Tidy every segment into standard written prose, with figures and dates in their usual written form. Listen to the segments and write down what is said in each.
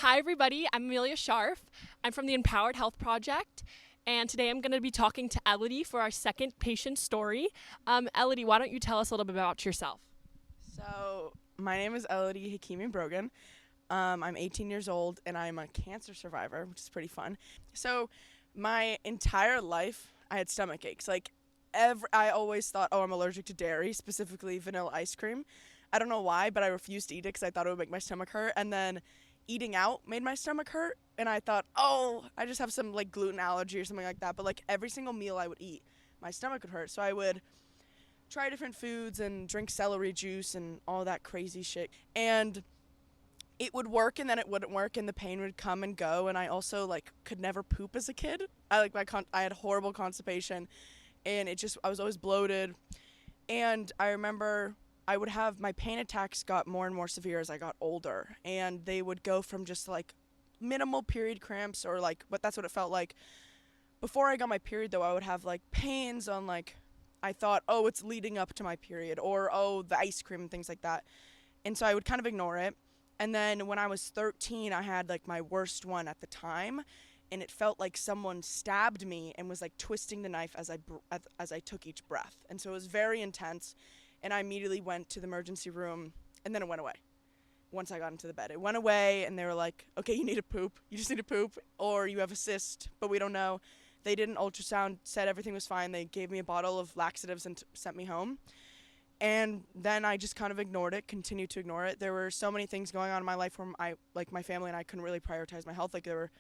Hi, everybody. I'm Amelia Scharf. I'm from the Empowered Health Project, and today I'm going to be talking to Elodie for our second patient story. Elodie, why don't you tell us a little bit about yourself? So, my name is Elodie Hekimian-brogan. I'm 18 years old, and I'm a cancer survivor, which is pretty fun. So, my entire life, I had stomach aches. I always thought, oh, I'm allergic to dairy, specifically vanilla ice cream. I don't know why, but I refused to eat it because I thought it would make my stomach hurt. And then eating out made my stomach hurt, and I thought, oh, I just have some gluten allergy or something like that. But every single meal I would eat, my stomach would hurt. So I would try different foods and drink celery juice and all that crazy shit. And it would work, and then it wouldn't work, and the pain would come and go. And I also could never poop as a kid. I had horrible constipation, and I was always bloated. And I remember I would have my pain attacks got more and more severe as I got older, and they would go from just minimal period cramps but that's what it felt like. Before I got my period though, I would have pains on I thought, oh, it's leading up to my period, or oh, the ice cream and things like that. And so I would kind of ignore it. And then when I was 13, I had my worst one at the time, and it felt like someone stabbed me and was twisting the knife as I took each breath. And so it was very intense, and I immediately went to the emergency room, and then it went away. Once I got into the bed, it went away, and they were like, okay, you need to poop. You just need to poop, or you have a cyst, but we don't know. They did an ultrasound, said everything was fine. They gave me a bottle of laxatives and sent me home. And then I just kind of ignored it, continued to ignore it. There were so many things going on in my life where my family and I couldn't really prioritize my health. There were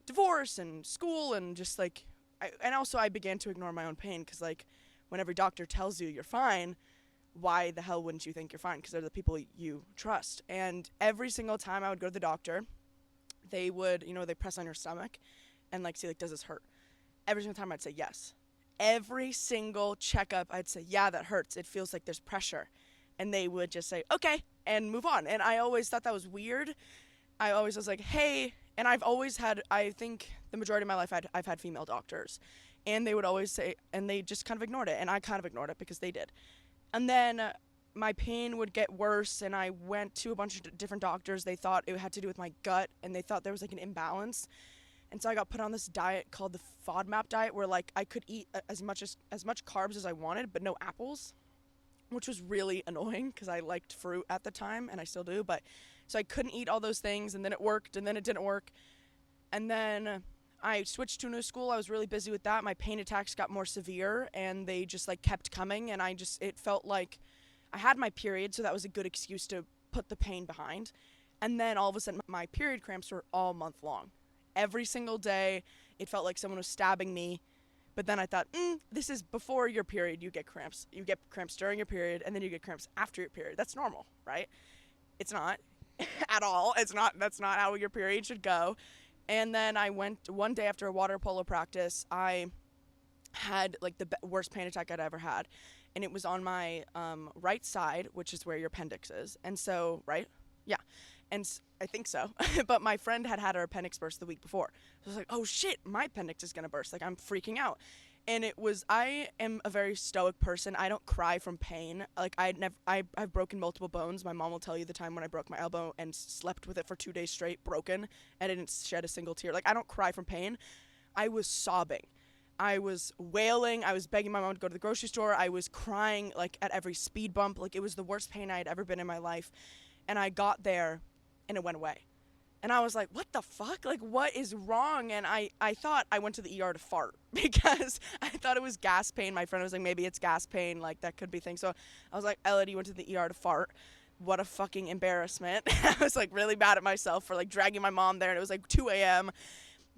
divorce and school and just and also I began to ignore my own pain because when every doctor tells you you're fine, why the hell wouldn't you think you're fine? Because they're the people you trust. And every single time I would go to the doctor, they would, they press on your stomach and see, does this hurt? Every single time I'd say yes. Every single checkup I'd say, yeah, that hurts. It feels like there's pressure. And they would just say, okay, and move on. And I always thought that was weird. I always was like, hey, and I've always had, I think the majority of my life I've had female doctors. And they would always say, and they just kind of ignored it. And I kind of ignored it because they did. And then my pain would get worse, and I went to a bunch of different doctors. They thought it had to do with my gut, and they thought there was an imbalance. And so I got put on this diet called the Fodmap Diet, where I could eat as much carbs as I wanted, but no apples, which was really annoying because I liked fruit at the time, and I still do. But so I couldn't eat all those things, and then it worked, and then it didn't work. And then I switched to a new school. I was really busy with that. My pain attacks got more severe, and they just kept coming, and it felt like I had my period, so that was a good excuse to put the pain behind. And then all of a sudden my period cramps were all month long. Every single day, it felt like someone was stabbing me. But then I thought, this is before your period, you get cramps. You get cramps during your period, and then you get cramps after your period. That's normal, right? It's not at all. That's not how your period should go. And then I went one day after a water polo practice. I had the worst pain attack I'd ever had. And it was on my right side, which is where your appendix is. And so, right? Yeah. And I think so. But my friend had her appendix burst the week before. So I was like, oh shit, my appendix is going to burst. I'm freaking out. And I am a very stoic person. I don't cry from pain. I've broken multiple bones. My mom will tell you the time when I broke my elbow and slept with it for 2 days straight, broken, and I didn't shed a single tear. I don't cry from pain. I was sobbing. I was wailing. I was begging my mom to go to the grocery store. I was crying at every speed bump. It was the worst pain I had ever been in my life. And I got there, and it went away. And I was like, what the fuck? What is wrong? And I thought I went to the ER to fart because I thought it was gas pain. My friend was like, maybe it's gas pain. That could be things. So I was like, Elodie went to the ER to fart. What a fucking embarrassment. I was really mad at myself for dragging my mom there. And it was 2 a.m.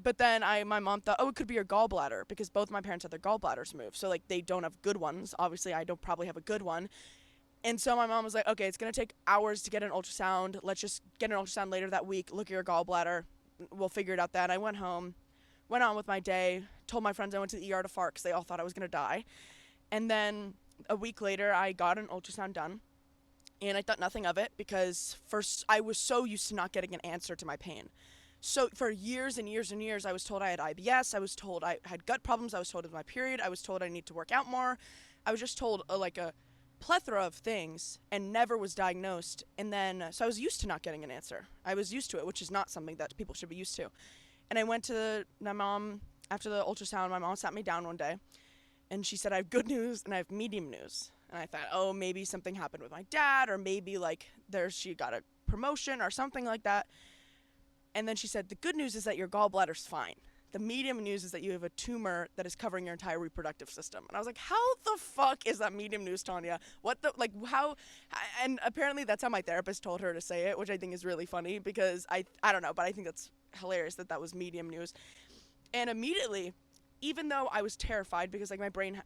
But then my mom thought, oh, it could be your gallbladder because both my parents had their gallbladders moved. So they don't have good ones. Obviously, I don't probably have a good one. And so my mom was like, okay, it's going to take hours to get an ultrasound. Let's just get an ultrasound later that week. Look at your gallbladder. We'll figure it out then. I went home, went on with my day, told my friends I went to the ER to fart because they all thought I was going to die. And then a week later, I got an ultrasound done. And I thought nothing of it because first I was so used to not getting an answer to my pain. So for years and years and years, I was told I had IBS. I was told I had gut problems. I was told it was my period. I was told I need to work out more. I was just told plethora of things and never was diagnosed. And then, so I was used to not getting an answer. I was used to it, which is not something that people should be used to. And I went to my mom, after the ultrasound, my mom sat me down one day, and she said, I have good news and I have medium news. And I thought, oh, maybe something happened with my dad, or maybe like she got a promotion or something like that. And then she said, the good news is that your gallbladder's fine. The medium news is that you have a tumor that is covering your entire reproductive system. And I was like, how the fuck is that medium news, Tanya? What the, like, how? And apparently that's how my therapist told her to say it, which I think is really funny, because I don't know, but I think that's hilarious that that was medium news. And immediately, even though I was terrified, because like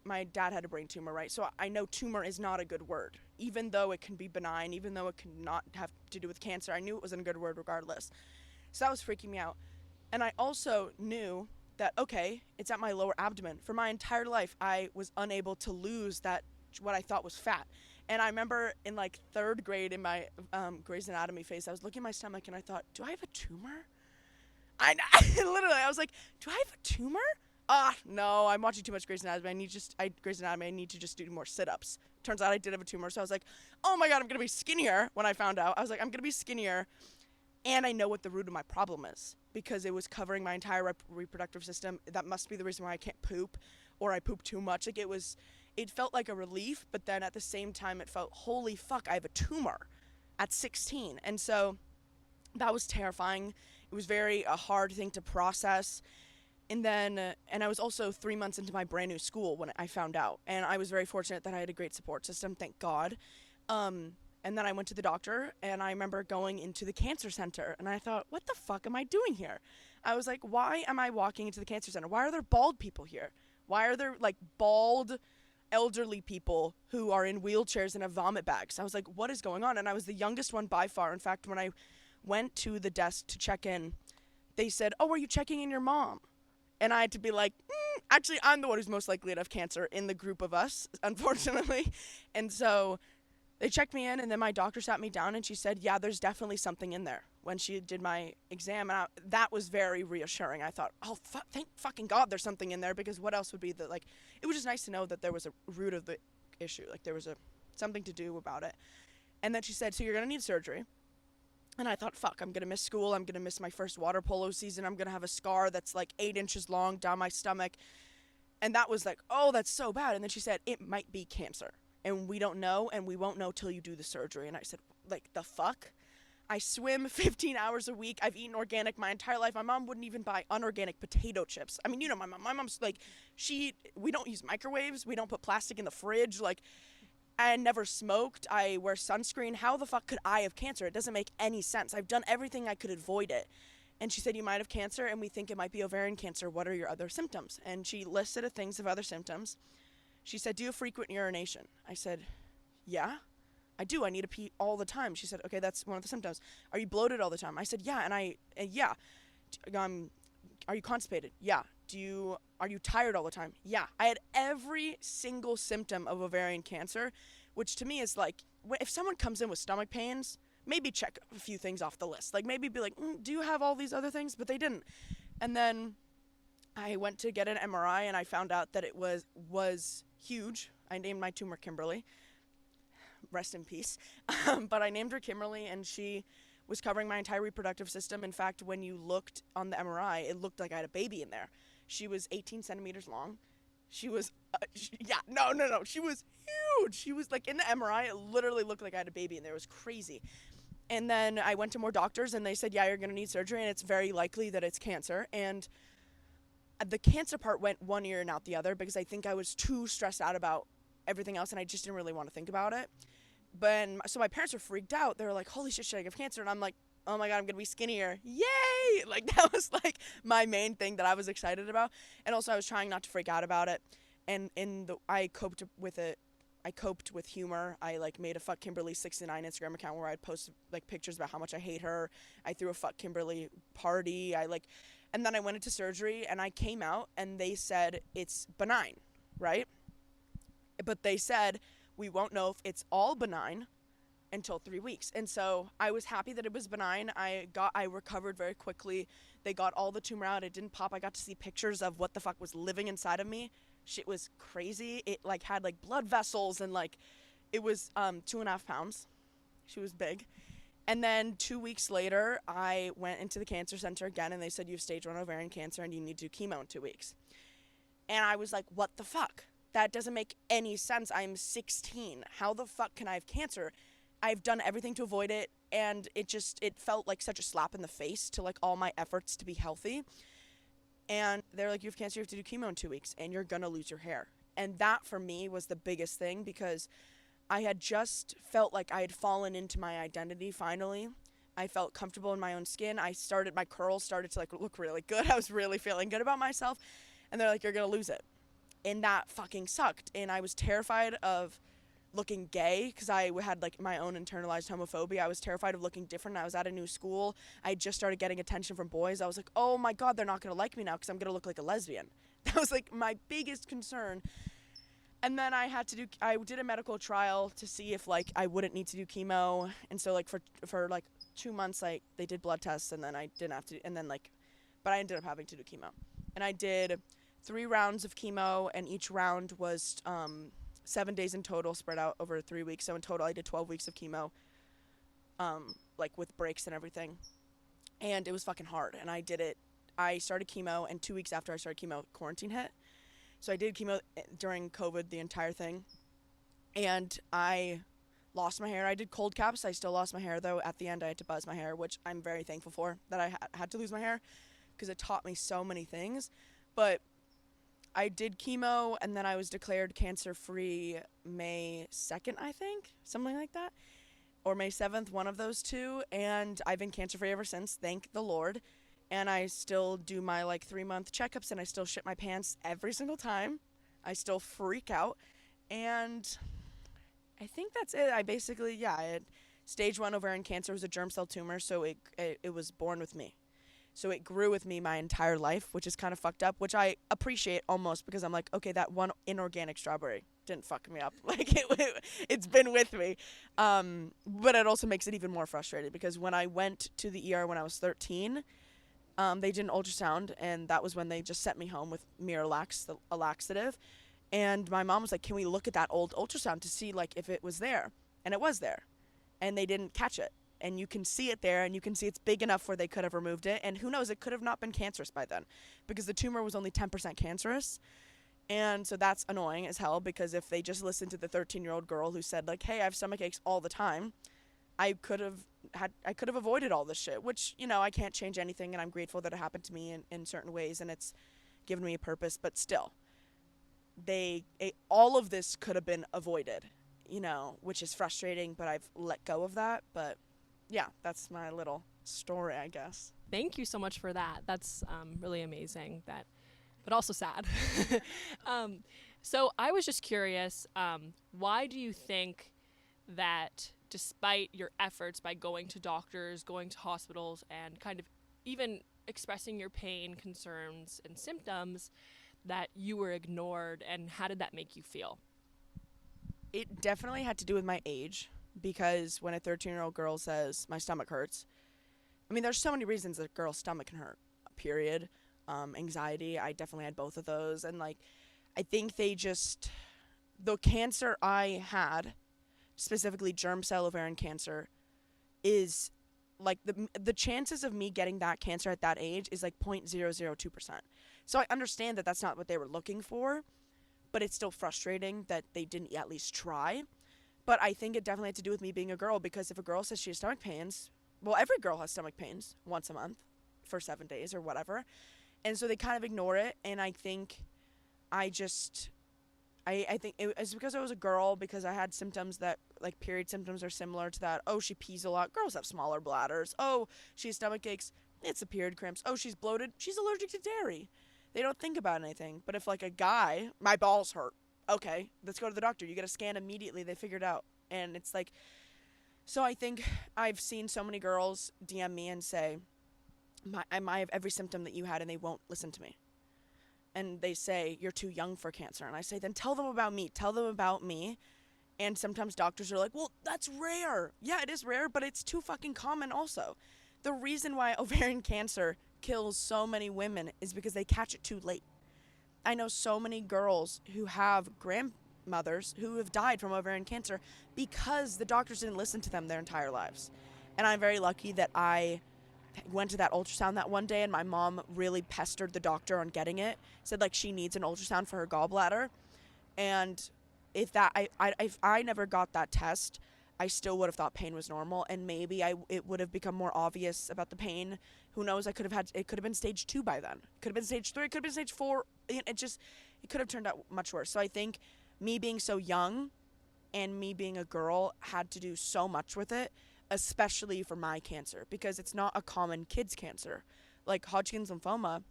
my dad had a brain tumor, right? So I know tumor is not a good word, even though it can be benign, even though it can not have to do with cancer. I knew it wasn't a good word regardless. So that was freaking me out. And I also knew that, okay, it's at my lower abdomen. For my entire life, I was unable to lose that, what I thought was fat. And I remember in like 3rd grade in my Grey's Anatomy phase, I was looking at my stomach and I thought, do I have a tumor? Literally, I was like, do I have a tumor? No, I'm watching too much Grey's Anatomy. I need to just do more sit-ups. Turns out I did have a tumor. So I was like, oh my God, I'm going to be skinnier. When I found out, I was like, I'm going to be skinnier. And I know what the root of my problem is, because it was covering my entire reproductive system. That must be the reason why I can't poop, or I poop too much. Like it felt like a relief, but then at the same time it felt, holy fuck, I have a tumor at 16. And so that was terrifying. It was a hard thing to process. And then, and I was also 3 months into my brand new school when I found out. And I was very fortunate that I had a great support system, thank God. And then I went to the doctor, and I remember going into the cancer center, and I thought, what the fuck am I doing here? I was like, why am I walking into the cancer center? Why are there bald people here? Why are there like bald elderly people who are in wheelchairs and have vomit bags? I was like, what is going on? And I was the youngest one by far. In fact, when I went to the desk to check in, they said, oh, are you checking in your mom? And I had to be like, actually, I'm the one who's most likely to have cancer in the group of us, unfortunately. And so they checked me in, and then my doctor sat me down, and she said, yeah, there's definitely something in there, when she did my exam. And that was very reassuring. I thought, oh, thank fucking God there's something in there, because what else would be it was just nice to know that there was a root of the issue. Like there was something to do about it. And then she said, so you're going to need surgery. And I thought, fuck, I'm going to miss school. I'm going to miss my first water polo season. I'm going to have a scar that's like 8 inches long down my stomach. And that was like, oh, that's so bad. And then she said, it might be cancer. And we don't know, and we won't know till you do the surgery. And I said, like, the fuck? I swim 15 hours a week. I've eaten organic my entire life. My mom wouldn't even buy unorganic potato chips. I mean, you know my mom. My mom's like, we don't use microwaves. We don't put plastic in the fridge. Like, I never smoked. I wear sunscreen. How the fuck could I have cancer? It doesn't make any sense. I've done everything I could avoid it. And she said, you might have cancer, and we think it might be ovarian cancer. What are your other symptoms? And she listed things of other symptoms. She said, do you have frequent urination? I said, yeah, I do. I need to pee all the time. She said, okay, that's one of the symptoms. Are you bloated all the time? I said, yeah. And yeah. Are you constipated? Yeah. Are you tired all the time? Yeah. I had every single symptom of ovarian cancer, which to me is like, if someone comes in with stomach pains, maybe check a few things off the list. Like maybe be like, do you have all these other things? But they didn't. And then I went to get an MRI, and I found out that it was huge. I named my tumor Kimberly. Rest in peace. But I named her Kimberly, and she was covering my entire reproductive system. In fact, when you looked on the MRI, it looked like I had a baby in there. She was 18 centimeters long. She was, no. She was huge. She was like, in the MRI, it literally looked like I had a baby in there. It was crazy. And then I went to more doctors, and they said, yeah, you're going to need surgery, and it's very likely that it's cancer. And the cancer part went one ear and out the other, because I think I was too stressed out about everything else, and I just didn't really want to think about it. So my parents were freaked out. They were like, holy shit, should I have cancer? And I'm like, oh my God, I'm going to be skinnier. Yay! Like, that was like my main thing that I was excited about. And also I was trying not to freak out about it. And I coped with it. I coped with humor. I like made a Fuck Kimberly 69 Instagram account where I'd post like pictures about how much I hate her. I threw a Fuck Kimberly party. And then I went into surgery, and I came out, and they said it's benign, right? But they said we won't know if it's all benign until 3 weeks. And so I was happy that it was benign. I recovered very quickly. They got all the tumor out. It didn't pop. I got to see pictures of what the fuck was living inside of me. Shit was crazy. It like had like blood vessels, and like It was 2.5 pounds. She was big. And then 2 weeks later, I went into the cancer center again, and they said you have stage 1 ovarian cancer and you need to do chemo in 2 weeks. And I was like, what the fuck? That doesn't make any sense. I'm 16. How the fuck can I have cancer? I've done everything to avoid it, and it felt like such a slap in the face to like all my efforts to be healthy. And they're like, you have cancer, you have to do chemo in 2 weeks, and you're gonna lose your hair. And that for me was the biggest thing, because I had just felt like I had fallen into my identity finally. I felt comfortable in my own skin. My curls started to like look really good. I was really feeling good about myself. And they're like, you're gonna lose it. And that fucking sucked. And I was terrified of looking gay, because I had like my own internalized homophobia. I was terrified of looking different. I was at a new school. I just started getting attention from boys. I was like, oh my God, they're not gonna like me now because I'm gonna look like a lesbian. That was like my biggest concern. And then I did a medical trial to see if like I wouldn't need to do chemo. And so like for like 2 months, like they did blood tests, and then I didn't have to, and then like, but I ended up having to do chemo. And I did 3 rounds of chemo, and each round was 7 days in total, spread out over 3 weeks. So in total, I did 12 weeks of chemo, like with breaks and everything. And it was fucking hard. And I did it. I started chemo, and 2 weeks after I started chemo, quarantine hit. So I did chemo during COVID, the entire thing. And I lost my hair. I did cold caps. I still lost my hair, though. At the end, I had to buzz my hair, which I'm very thankful for, that I had to lose my hair, because it taught me so many things. But I did chemo, and then I was declared cancer-free May 2nd, I think, something like that, or May 7th, one of those two, and I've been cancer-free ever since, thank the Lord. And I still do my like 3-month checkups, and I still shit my pants every single time. I still freak out, and I think that's it. I basically, I had stage 1 ovarian cancer. Was a germ cell tumor, so it was born with me. So it grew with me my entire life, which is kind of fucked up, which I appreciate almost, because I'm like, okay, that one inorganic strawberry didn't fuck me up. Like, it's been with me. But it also makes it even more frustrating, because when I went to the ER when I was 13, they did an ultrasound, and that was when they just sent me home with Miralax, a laxative. And my mom was like, can we look at that old ultrasound to see, like, if it was there? And it was there. And they didn't catch it. And you can see it there, and you can see it's big enough where they could have removed it. And who knows, it could have not been cancerous by then, because the tumor was only 10% cancerous. And so that's annoying as hell, because if they just listened to the 13-year-old girl who said, like, hey, I have stomach aches all the time, I could have avoided all this shit, which, you know, I can't change anything, and I'm grateful that it happened to me in certain ways, and it's given me a purpose. But still, all of this could have been avoided, you know, which is frustrating, but I've let go of that. But yeah, that's my little story, I guess. Thank you so much for that. That's really amazing, but also sad. So I was just curious, why do you think that despite your efforts by going to doctors, going to hospitals, and kind of even expressing your pain, concerns, and symptoms, that you were ignored, and how did that make you feel? It definitely had to do with my age, because when a 13-year-old girl says, my stomach hurts, I mean, there's so many reasons that a girl's stomach can hurt, period. Anxiety, I definitely had both of those. And, like, I think the cancer I had, specifically germ cell ovarian cancer, is, like, the chances of me getting that cancer at that age is, like, 0.002%. So I understand that that's not what they were looking for, but it's still frustrating that they didn't at least try. But I think it definitely had to do with me being a girl, because if a girl says she has stomach pains, well, every girl has stomach pains once a month for 7 days or whatever. And so they kind of ignore it. And I think I think it was because I was a girl, because I had symptoms that, like, period symptoms are similar to that. Oh, she pees a lot. Girls have smaller bladders. Oh, she has stomach aches. It's a period cramps. Oh, she's bloated. She's allergic to dairy. They don't think about anything. But if, like, a guy, my balls hurt. Okay, let's go to the doctor. You get a scan immediately. They figure it out. And it's like, so I think I've seen so many girls DM me and say, I might have every symptom that you had, and they won't listen to me. And they say, you're too young for cancer. And I say, then tell them about me. Tell them about me. And sometimes doctors are like, well, that's rare. Yeah, it is rare, but it's too fucking common also. The reason why ovarian cancer kills so many women is because they catch it too late. I know so many girls who have mothers who have died from ovarian cancer because the doctors didn't listen to them their entire lives. And I'm very lucky that I went to that ultrasound that one day, and my mom really pestered the doctor on getting it, said like she needs an ultrasound for her gallbladder. And if I never got that test, I still would have thought pain was normal, and maybe it would have become more obvious about the pain. Who knows? It could have been stage 2 by then. It could have been stage 3. It could have been stage 4. It could have turned out much worse. So I think me being so young and me being a girl had to do so much with it, especially for my cancer, because it's not a common kid's cancer. Like Hodgkin's lymphoma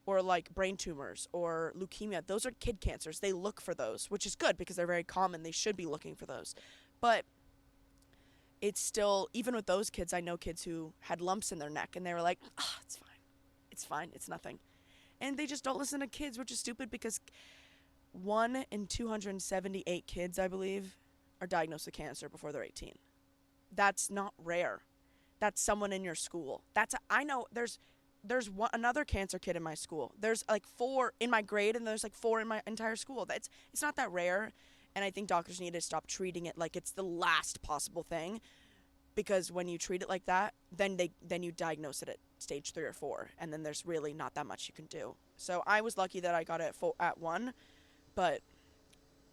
or like brain tumors or leukemia, those are kid cancers. They look for those, which is good because they're very common. They should be looking for those. But it's still, even with those kids, I know kids who had lumps in their neck and they were like, it's fine. It's fine. It's nothing. And they just don't listen to kids, which is stupid because 1 in 278 kids, I believe, are diagnosed with cancer before they're 18. That's not rare. That's someone in your school. I know there's another cancer kid in my school. There's like 4 in my grade, and there's like 4 in my entire school. It's not that rare, and I think doctors need to stop treating it like it's the last possible thing, because when you treat it like that, then you diagnose it at stage 3 or 4, and then there's really not that much you can do. So I was lucky that I got it at 1, but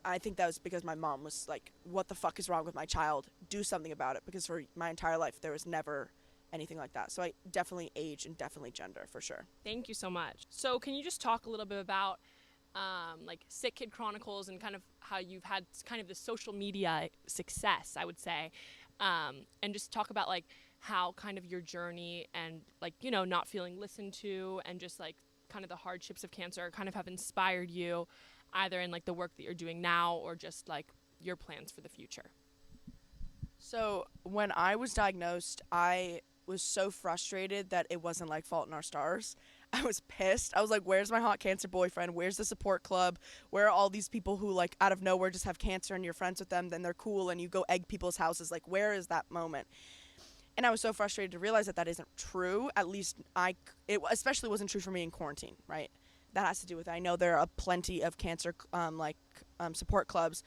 I think that was because my mom was like, what the fuck is wrong with my child? Do something about it, because for my entire life there was never anything like that. So I definitely age and definitely gender for sure. Thank you so much. So can you just talk a little bit about like Sick Kid Chronicles and kind of how you've had kind of the social media success, I would say, and just talk about like how kind of your journey and like, you know, not feeling listened to and just like kind of the hardships of cancer kind of have inspired you either in like the work that you're doing now or just like your plans for the future. So when I was diagnosed, I was so frustrated that it wasn't like Fault in Our Stars. I was pissed. I was like, where's my hot cancer boyfriend? Where's the support club? Where are all these people who like out of nowhere just have cancer and you're friends with them, then they're cool and you go egg people's houses? Like, where is that moment? And I was so frustrated to realize that isn't true. At least it especially wasn't true for me in quarantine, right? That has to do with it. I know there are plenty of cancer support clubs,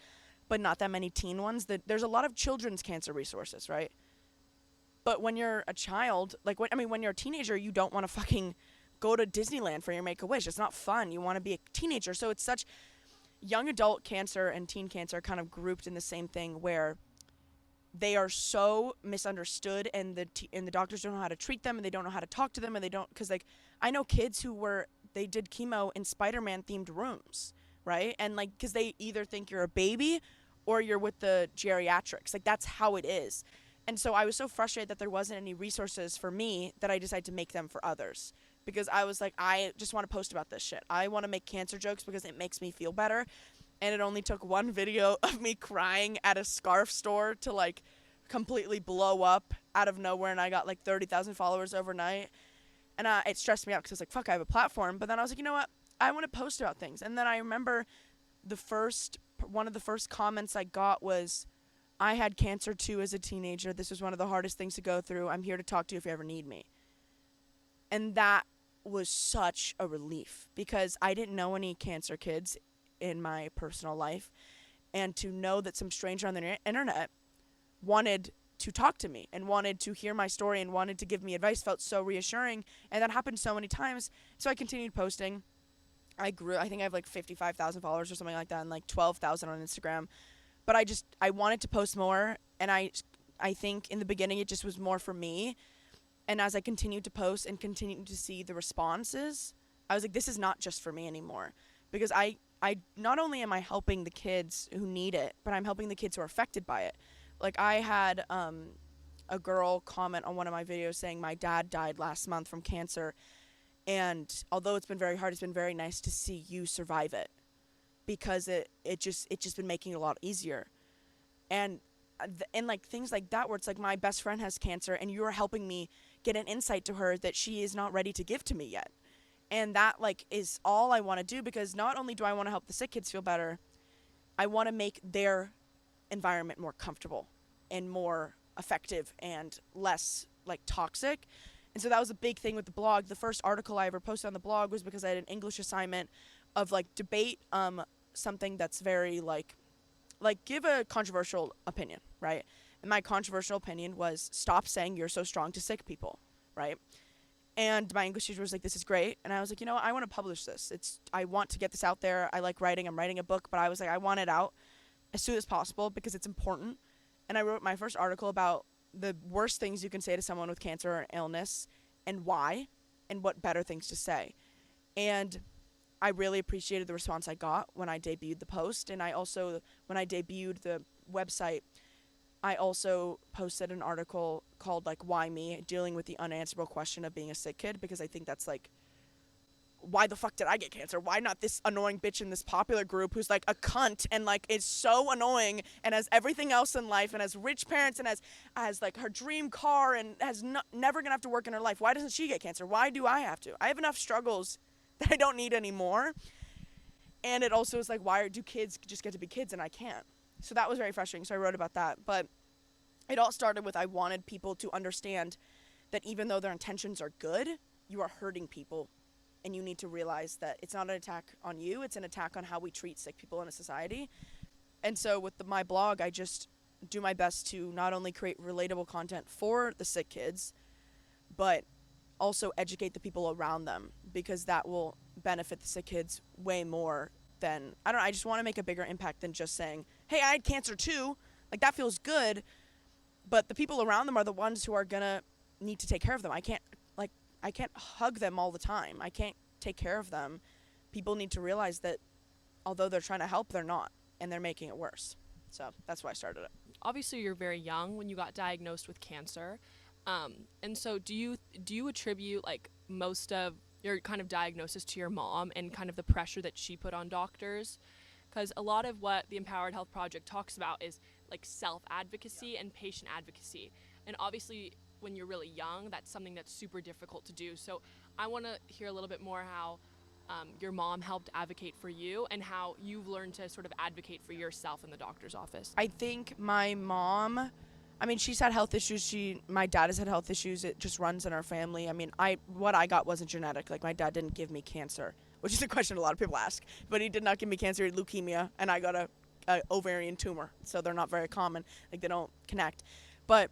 but not that many teen ones. There's a lot of children's cancer resources, right? But when you're a child, like when you're a teenager, you don't want to fucking go to Disneyland for your Make-A-Wish. It's not fun. You want to be a teenager. So it's such young adult cancer and teen cancer kind of grouped in the same thing, where they are so misunderstood, and the doctors don't know how to treat them, and they don't know how to talk to them, and they don't, because like I know kids who they did chemo in Spider-Man themed rooms, right? And like, because they either think you're a baby or you're with the geriatrics. Like, that's how it is. And so I was so frustrated that there wasn't any resources for me that I decided to make them for others, because I was like, I just want to post about this shit. I want to make cancer jokes because it makes me feel better. And it only took one video of me crying at a scarf store to like completely blow up out of nowhere, and I got like 30,000 followers overnight. And it stressed me out because I was like, fuck, I have a platform. But then I was like, you know what? I want to post about things. And then I remember one of the first comments I got was, I had cancer too as a teenager. This was one of the hardest things to go through. I'm here to talk to you if you ever need me. And that was such a relief, because I didn't know any cancer kids in my personal life. And to know that some stranger on the internet wanted to talk to me and wanted to hear my story and wanted to give me advice felt so reassuring. And that happened so many times. So I continued posting. I grew. I think I have like 55,000 followers or something like that, and like 12,000 on Instagram. But I wanted to post more, and I think in the beginning it just was more for me. And as I continued to post and continued to see the responses, I was like, this is not just for me anymore. Because I not only am I helping the kids who need it, but I'm helping the kids who are affected by it. Like, I had a girl comment on one of my videos saying, my dad died last month from cancer, and although it's been very hard, it's been very nice to see you survive it, because it just been making it a lot easier. And like things like that, where it's like, my best friend has cancer and you're helping me get an insight to her that she is not ready to give to me yet. And that like is all I want to do, because not only do I want to help the sick kids feel better, I want to make their environment more comfortable and more effective and less like toxic. And so that was a big thing with the blog. The first article I ever posted on the blog was because I had an English assignment of like debate something that's very like like, give a controversial opinion, right? And my controversial opinion was, stop saying you're so strong to sick people, right? And my English teacher was like, this is great. And I was like, I want to publish this. I want to get this out there. I like writing. I'm writing a book, but I was like, I want it out as soon as possible because it's important. And I wrote my first article about the worst things you can say to someone with cancer or illness and why, and what better things to say. And I really appreciated the response I got when I debuted the post. And I also, when I debuted the website, I also posted an article called, like, Why Me? Dealing with the unanswerable question of being a sick kid, because I think that's, like, why the fuck did I get cancer? Why not this annoying bitch in this popular group who's, like, a cunt and, like, is so annoying and has everything else in life and has rich parents and has like, her dream car and has never gonna have to work in her life? Why doesn't she get cancer? Why do I have to? I have enough struggles that I don't need anymore. And it also is like, why do kids just get to be kids and I can't? So that was very frustrating. So I wrote about that. But it all started with, I wanted people to understand that even though their intentions are good, you are hurting people. And you need to realize that it's not an attack on you. It's an attack on how we treat sick people in a society. And so with my blog, I just do my best to not only create relatable content for the sick kids, but also educate the people around them, because that will benefit the sick kids way more than, I just want to make a bigger impact than just saying, hey, I had cancer too. Like, that feels good. But the people around them are the ones who are going to need to take care of them. I can't hug them all the time. I can't take care of them. People need to realize that although they're trying to help, they're not, and they're making it worse. So that's why I started it. Obviously, you're very young when you got diagnosed with cancer. And so do you attribute, like, most of your kind of diagnosis to your mom and kind of the pressure that she put on doctors? Because a lot of what the Empowered Health Project talks about is, like, self-advocacy and patient advocacy. And obviously, when you're really young, that's something that's super difficult to do. So I want to hear a little bit more how your mom helped advocate for you and how you've learned to sort of advocate for yourself in the doctor's office. I think my mom, she's had health issues. My dad has had health issues. It just runs in our family. What I got wasn't genetic. Like, my dad didn't give me cancer, which is a question a lot of people ask. But he did not give me cancer. He had leukemia, and I got a ovarian tumor. So they're not very common. Like, they don't connect. But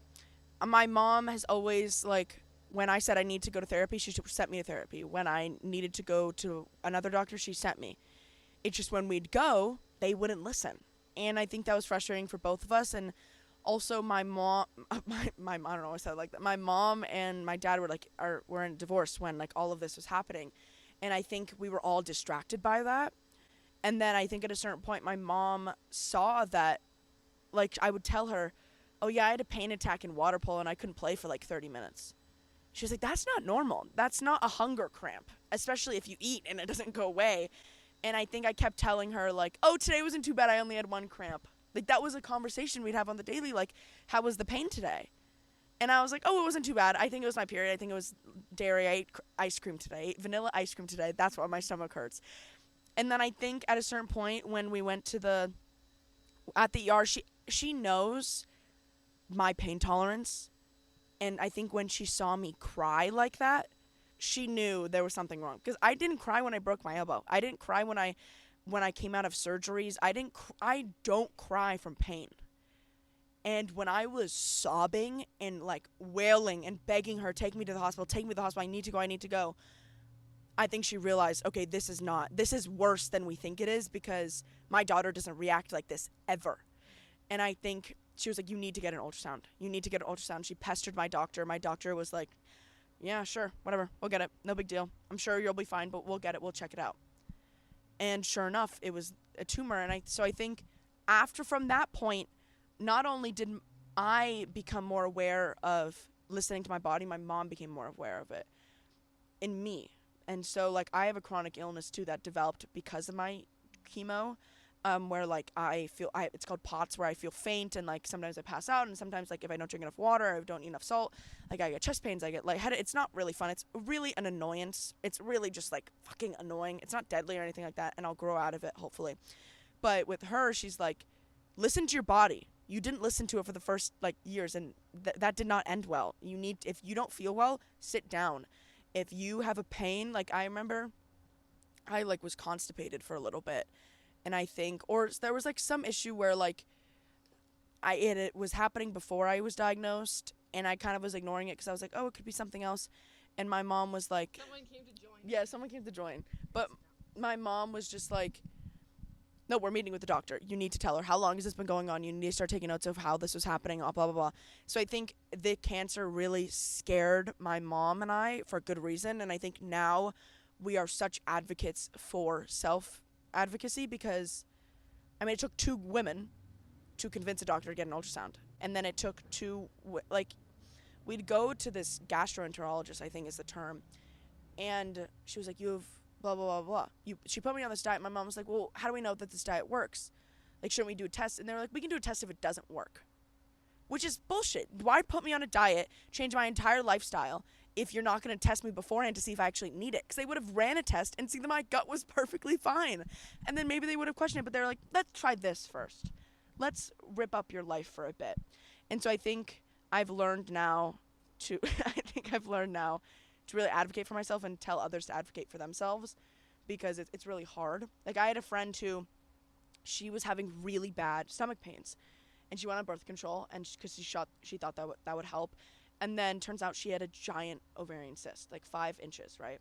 my mom has always, like, when I said I need to go to therapy, she sent me to therapy. When I needed to go to another doctor, she sent me. It's just when we'd go, they wouldn't listen. And I think that was frustrating for both of us. And also my mom, I don't know why I said it like that. My mom and my dad were in divorce when, like, all of this was happening. And I think we were all distracted by that. And then I think at a certain point, my mom saw that, like, I would tell her, oh yeah, I had a pain attack in water polo and I couldn't play for like 30 minutes. She was like, that's not normal. That's not a hunger cramp, especially if you eat and it doesn't go away. And I think I kept telling her, like, oh, today wasn't too bad. I only had one cramp. Like, that was a conversation we'd have on the daily. Like, how was the pain today? And I was like, oh, it wasn't too bad. I think it was my period. I think it was dairy. I ate ice cream today. I ate vanilla ice cream today. That's why my stomach hurts. And then I think at a certain point when we went at the ER, she knows my pain tolerance. And I think when she saw me cry like that, she knew there was something wrong. Because I didn't cry when I broke my elbow. I didn't cry when I came out of surgeries. I don't cry from pain. And when I was sobbing and, like, wailing and begging her, take me to the hospital, I need to go, I think she realized, okay, this is worse than we think it is, because my daughter doesn't react like this ever. And I think she was like, you need to get an ultrasound. She pestered my doctor. My doctor was like, yeah, sure, whatever, we'll get it, no big deal. I'm sure you'll be fine, but we'll get it, we'll check it out. And sure enough, it was a tumor. And so I think from that point, not only did I become more aware of listening to my body, my mom became more aware of it in me. And so, like, I have a chronic illness too that developed because of my chemo, where, like, it's called POTS, where I feel faint and, like, sometimes I pass out, and sometimes, like, if I don't drink enough water or I don't eat enough salt, like, I get chest pains, I get lightheaded. It's not really fun. It's really an annoyance. It's really just, like, fucking annoying. It's not deadly or anything like that, and I'll grow out of it, hopefully. But with her, she's like, listen to your body. You didn't listen to it for the first, like, years, and that did not end well. If you don't feel well, sit down. If you have a pain, like, I remember I, like, was constipated for a little bit, And I think, or there was like some issue where like it was happening before I was diagnosed, and I kind of was ignoring it because I was like, oh, it could be something else. And my mom was like, Someone came to join. yeah, someone came to join. But my mom was just like, no, we're meeting with the doctor. You need to tell her, how long has this been going on? You need to start taking notes of how this was happening, blah, blah, blah. So I think the cancer really scared my mom and I for good reason. And I think now we are such advocates for self-advocacy because, I mean, it took 2 women to convince a doctor to get an ultrasound. And then it took 2, we'd go to this gastroenterologist, I think is the term. And she was like, you have blah, blah, blah, blah. She put me on this diet. My mom was like, well, how do we know that this diet works? Like, shouldn't we do a test? And they were like, we can do a test if it doesn't work. Which is bullshit. Why put me on a diet, change my entire lifestyle, if you're not going to test me beforehand to see if I actually need it? Because they would have ran a test and seen that my gut was perfectly fine. And then maybe they would have questioned it, but they're like, let's try this first. Let's rip up your life for a bit. And so I think I've learned now to really advocate for myself and tell others to advocate for themselves, because it's really hard. Like, I had a friend who, she was having really bad stomach pains, and she went on birth control, and because she thought that would help, and then turns out she had a giant ovarian cyst, like 5 inches, right?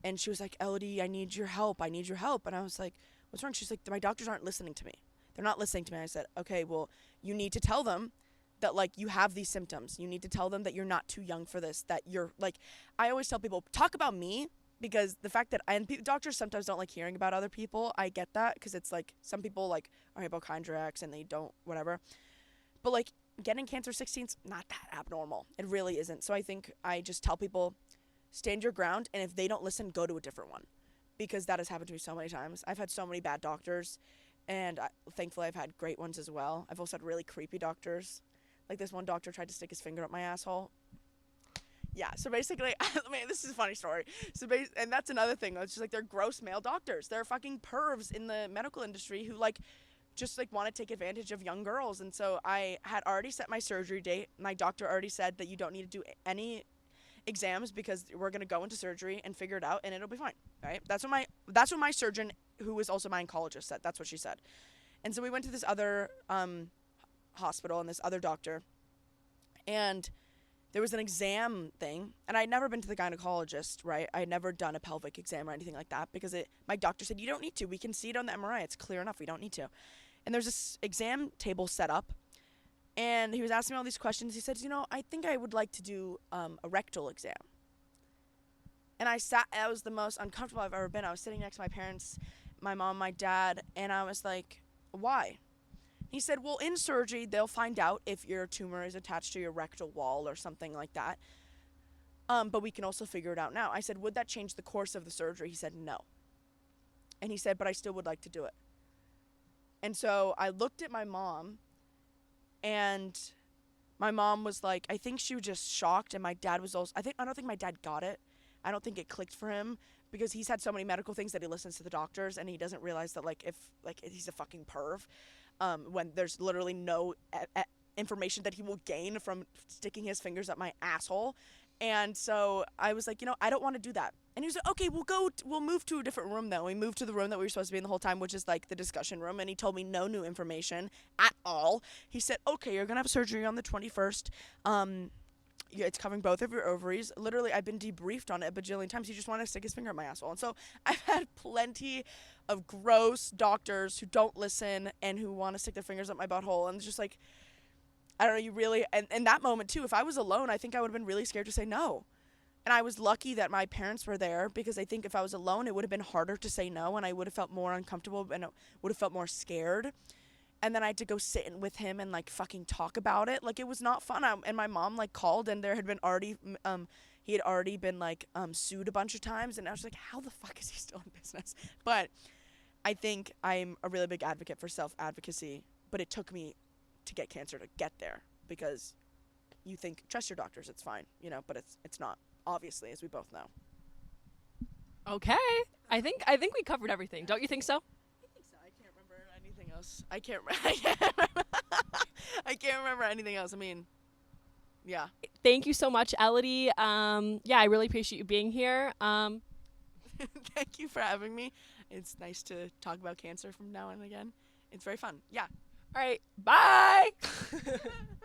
And she was like, Elodie, I need your help. And I was like, what's wrong? She's like, my doctors aren't listening to me. They're not listening to me. I said, okay, well, you need to tell them that, like, you have these symptoms. You need to tell them that you're not too young for this, that you're, like, I always tell people, talk about me, because the fact that, doctors sometimes don't like hearing about other people. I get that, because it's, like, some people, like, are hypochondriacs and they don't, whatever. But, like, getting cancer 16's not that abnormal. It really isn't. So I think I just tell people, stand your ground, and if they don't listen, go to a different one, because that has happened to me so many times. I've had so many bad doctors, and thankfully I've had great ones as well. I've also had really creepy doctors. Like, this one doctor tried to stick his finger up my asshole. Yeah, so basically, man, this is a funny story. And that's another thing. It's just, like, they're gross male doctors. They're fucking pervs in the medical industry who, like, just, like, want to take advantage of young girls. And so I had already set my surgery date. My doctor already said that you don't need to do any exams because we're going to go into surgery and figure it out, and it'll be fine, right? That's what my surgeon, who was also my oncologist, said. That's what she said. And so we went to this other hospital and this other doctor, and there was an exam thing, and I'd never been to the gynecologist, right? I had never done a pelvic exam or anything like that, because my doctor said, you don't need to. We can see it on the MRI. It's clear enough. We don't need to. And there's this exam table set up, and he was asking me all these questions. He said, I think I would like to do a rectal exam. And I was the most uncomfortable I've ever been. I was sitting next to my parents, my mom, my dad, and I was like, why? He said, well, in surgery, they'll find out if your tumor is attached to your rectal wall or something like that. But we can also figure it out now. I said, would that change the course of the surgery? He said, no. And he said, but I still would like to do it. And so I looked at my mom, and my mom was like, I think she was just shocked, and my dad was also, I don't think my dad got it. I don't think it clicked for him, because he's had so many medical things that he listens to the doctors, and he doesn't realize that, like, if, like, he's a fucking perv, when there's literally no information that he will gain from sticking his fingers up my asshole. And so I was like, I don't want to do that. And he was like, okay, we'll move to a different room though. We moved to the room that we were supposed to be in the whole time, which is like the discussion room. And he told me no new information at all. He said, okay, you're going to have surgery on the 21st. Yeah, it's covering both of your ovaries. Literally, I've been debriefed on it a bajillion times. He just wanted to stick his finger up my asshole. And so I've had plenty of gross doctors who don't listen and who want to stick their fingers up my butthole. And it's just like, I don't know, you really, and in that moment too, if I was alone, I think I would have been really scared to say no. And I was lucky that my parents were there, because I think if I was alone, it would have been harder to say no, and I would have felt more uncomfortable and would have felt more scared. And then I had to go sit with him and, like, fucking talk about it. Like, it was not fun. And my mom, like, called, and there had been already, he had already been, like, sued a bunch of times. And I was like, how the fuck is he still in business? But I think I'm a really big advocate for self-advocacy. But it took me to get cancer to get there, because you think, trust your doctors, it's fine, but it's not, obviously, as we both know. Okay. I think we covered everything. Don't you think so? Else. I can't remember anything else. I mean, yeah. Thank you so much, Elodie. Yeah, I really appreciate you being here. Thank you for having me. It's nice to talk about cancer from now and again. It's very fun. Yeah. All right, bye.